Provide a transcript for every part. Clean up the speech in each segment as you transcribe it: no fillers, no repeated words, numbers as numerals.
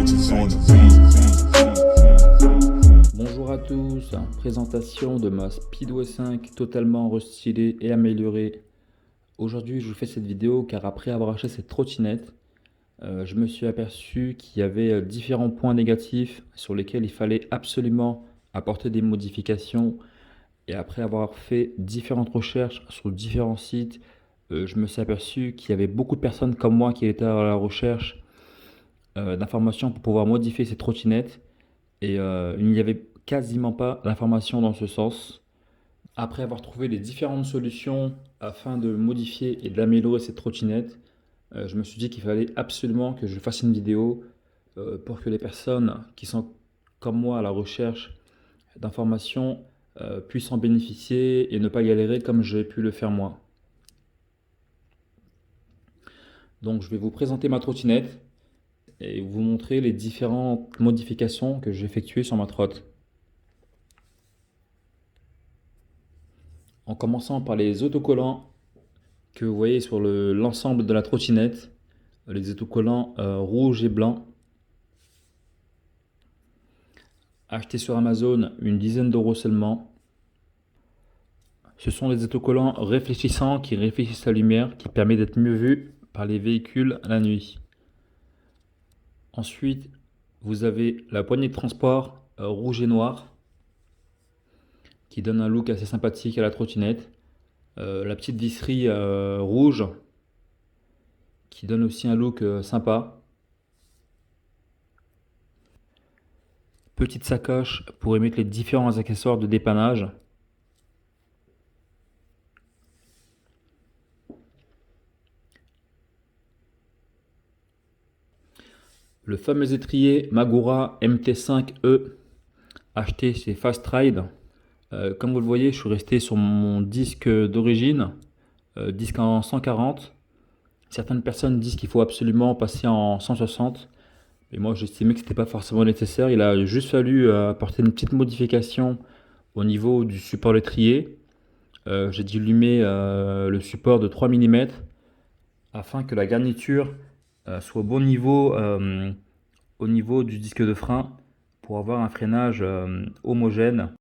Dice on the beat. Bonjour à tous, présentation de ma Speedway 5 totalement restylée et améliorée. Aujourd'hui je vous fais cette vidéo car après avoir acheté cette trottinette, je me suis aperçu qu'il y avait différents points négatifs sur lesquels il fallait absolument apporter des modifications. Et après avoir fait différentes recherches sur différents sites, je me suis aperçu qu'il y avait beaucoup de personnes comme moi qui étaient à la recherche d'informations pour pouvoir modifier ces trottinettes. Et il n'y avait quasiment pas d'informations dans ce sens. Après avoir trouvé les différentes solutions afin de modifier et d'améliorer cette trottinette, je me suis dit qu'il fallait absolument que je fasse une vidéo pour que les personnes qui sont comme moi à la recherche d'informations puissent en bénéficier et ne pas galérer comme j'ai pu le faire moi. Donc je vais vous présenter ma trottinette et vous montrer les différentes modifications que j'ai effectuées sur ma trotte. En commençant par les autocollants que vous voyez sur l'ensemble de la trottinette, les autocollants rouge et blanc, achetés sur Amazon une dizaine d'euros seulement. Ce sont des autocollants réfléchissants qui réfléchissent la lumière, qui permet d'être mieux vu par les véhicules la nuit. Ensuite, vous avez la poignée de transport rouge et noir qui donne un look assez sympathique à la trottinette. La petite visserie rouge qui donne aussi un look sympa. Petite sacoche pour y mettre les différents accessoires de dépannage. Le fameux étrier Magura MT5E acheté chez Fast Ride. Comme vous le voyez, je suis resté sur mon disque d'origine, disque en 140. Certaines personnes disent qu'il faut absolument passer en 160. Et moi, j'estimais que ce n'était pas forcément nécessaire. Il a juste fallu apporter une petite modification au niveau du support d'étrier. J'ai dilué le support de 3 mm afin que la garniture soit au au niveau du disque de frein pour avoir un freinage homogène.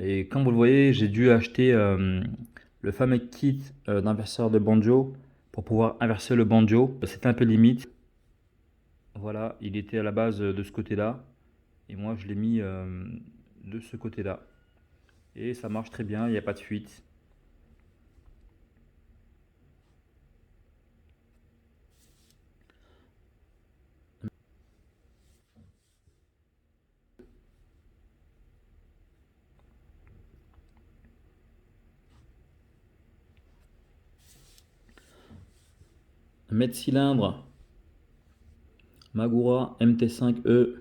Et comme vous le voyez, j'ai dû acheter le fameux kit d'inverseur de banjo pour pouvoir inverser le banjo. C'était un peu limite. Voilà, il était à la base de ce côté-là. Et moi, je l'ai mis de ce côté-là. Et ça marche très bien, il n'y a pas de fuite. Mètre cylindre Magura MT5E.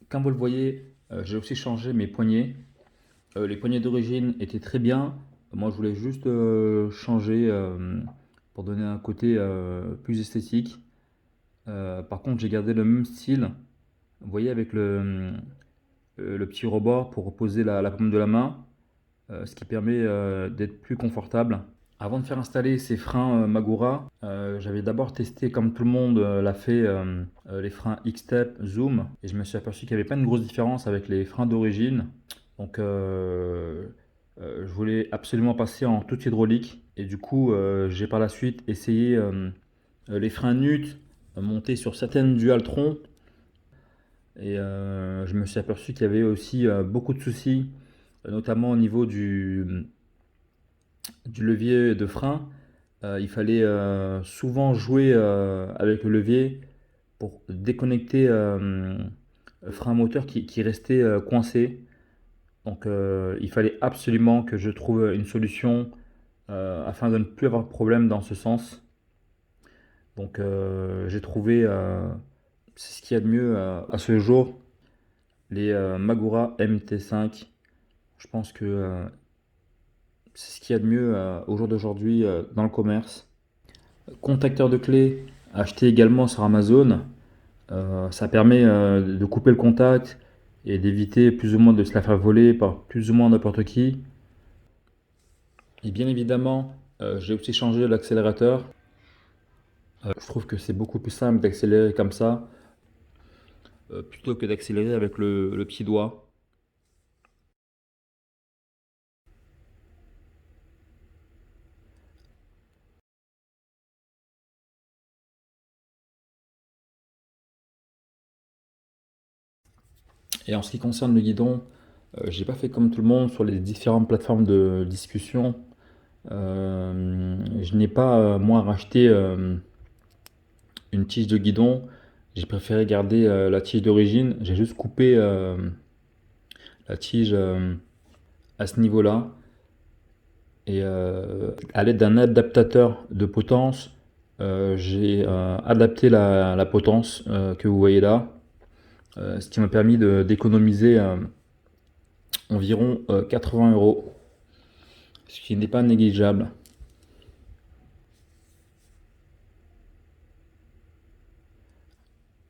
Comme vous le voyez, j'ai aussi changé mes poignées. Les poignées d'origine étaient très bien. Moi, je voulais juste changer pour donner un côté plus esthétique. Par contre, j'ai gardé le même style, vous voyez, avec le petit rebord pour poser la paume de la main, ce qui permet d'être plus confortable. Avant de faire installer ces freins Magura, j'avais d'abord testé, comme tout le monde l'a fait, les freins X-Step Zoom, et je me suis aperçu qu'il n'y avait pas une grosse différence avec les freins d'origine. Donc je voulais absolument passer en tout hydraulique, et du coup j'ai par la suite essayé les freins NUT montés sur certaines Dualtron, et je me suis aperçu qu'il y avait aussi beaucoup de soucis, notamment au niveau du levier de frein. Il fallait souvent jouer avec le levier pour déconnecter le frein moteur qui restait coincé. Donc il fallait absolument que je trouve une solution afin de ne plus avoir de problème dans ce sens. Donc j'ai trouvé, c'est ce qu'il y a de mieux à ce jour, les Magura MT5. Je pense que c'est ce qu'il y a de mieux au jour d'aujourd'hui dans le commerce. Contacteur de clé acheté également sur Amazon. Ça permet de couper le contact et d'éviter plus ou moins de se la faire voler par plus ou moins n'importe qui. Et bien évidemment, j'ai aussi changé l'accélérateur. Je trouve que c'est beaucoup plus simple d'accélérer comme ça plutôt que d'accélérer avec le petit doigt. Et en ce qui concerne le guidon, j'ai pas fait comme tout le monde sur les différentes plateformes de discussion. Je n'ai pas moi racheté une tige de guidon. J'ai préféré garder la tige d'origine. J'ai juste coupé la tige à ce niveau-là. Et à l'aide d'un adaptateur de potence, j'ai adapté la potence que vous voyez là. Ce qui m'a permis d'économiser environ 80 €, ce qui n'est pas négligeable.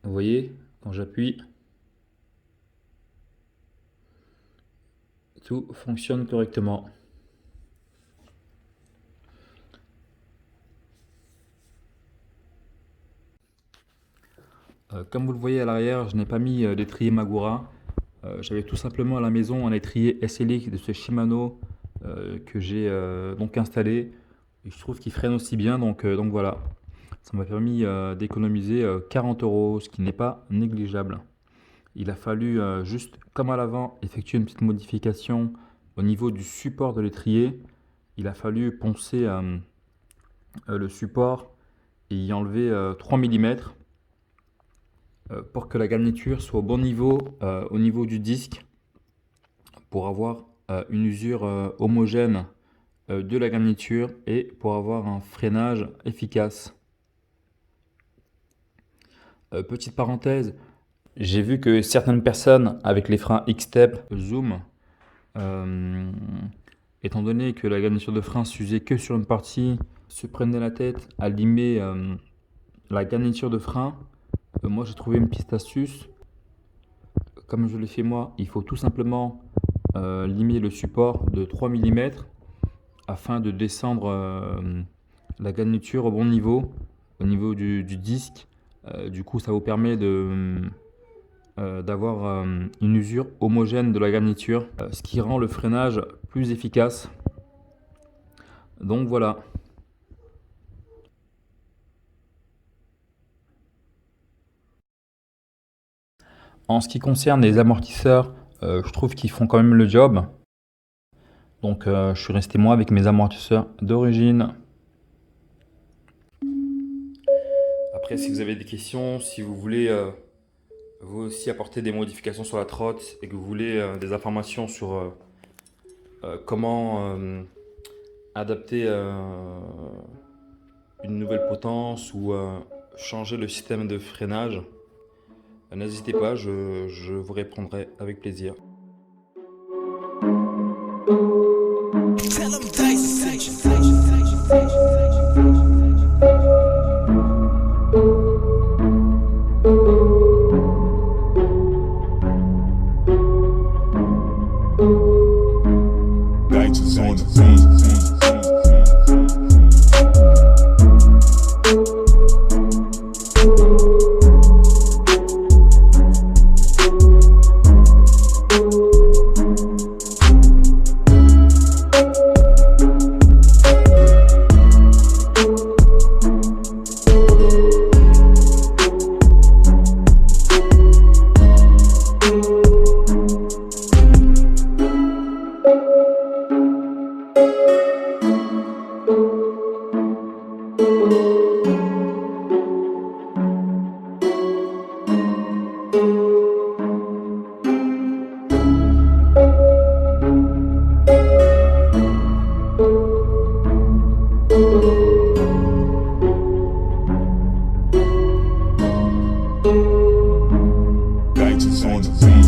Vous voyez, quand j'appuie, tout fonctionne correctement. Comme vous le voyez à l'arrière, je n'ai pas mis d'étrier Magura. J'avais tout simplement à la maison un étrier SLX de ce Shimano que j'ai donc installé. Et je trouve qu'il freine aussi bien, donc voilà. Ça m'a permis d'économiser 40 €, ce qui n'est pas négligeable. Il a fallu, juste comme à l'avant, effectuer une petite modification au niveau du support de l'étrier. Il a fallu poncer le support et y enlever 3 mm pour que la garniture soit au bon niveau, au niveau du disque, pour avoir une usure homogène de la garniture et pour avoir un freinage efficace. Petite parenthèse, j'ai vu que certaines personnes avec les freins X-Step Zoom, étant donné que la garniture de frein s'usait que sur une partie, se prenaient la tête à limer la garniture de frein. Moi j'ai trouvé une petite astuce. Comme je l'ai fait moi, il faut tout simplement limer le support de 3 mm afin de descendre la garniture au bon niveau, au niveau du disque. Du coup ça vous permet d'avoir une usure homogène de la garniture, ce qui rend le freinage plus efficace. Donc voilà. En ce qui concerne les amortisseurs, je trouve qu'ils font quand même le job. Donc je suis resté moi avec mes amortisseurs d'origine. Après, si vous avez des questions, si vous voulez vous aussi apporter des modifications sur la trotte et que vous voulez des informations sur comment adapter une nouvelle potence ou changer le système de freinage, n'hésitez pas, je vous répondrai avec plaisir. Tell 'em Dice sent you. Gangsters on the beat.